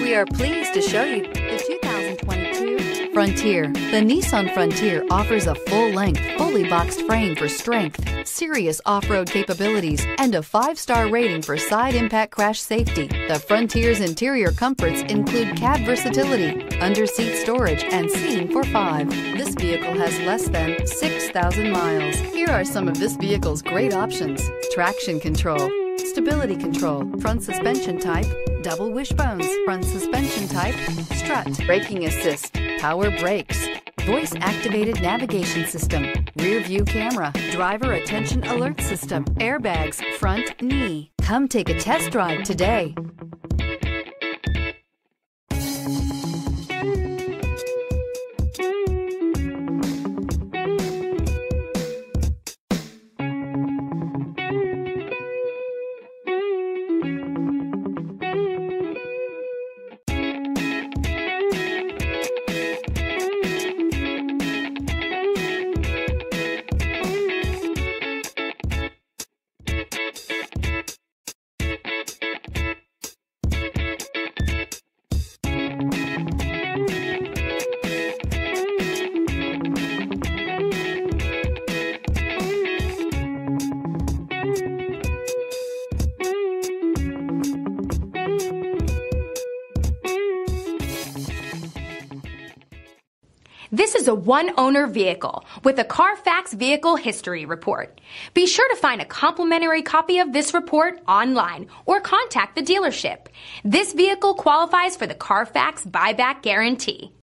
We are pleased to show you the 2022 Frontier. The Nissan Frontier offers a full-length, fully boxed frame for strength, serious off-road capabilities, and a 5-star rating for side impact crash safety. The Frontier's interior comforts include cab versatility, under-seat storage, and seating for 5. This vehicle has less than 6,000 miles. Here are some of this vehicle's great options: traction control, stability control, front suspension type, double wishbones, front suspension type, strut, braking assist, power brakes, voice activated navigation system, rear view camera, driver attention alert system, airbags, front knee. Come take a test drive today. This is a one-owner vehicle with a Carfax Vehicle History Report. Be sure to find a complimentary copy of this report online or contact the dealership. This vehicle qualifies for the Carfax Buyback Guarantee.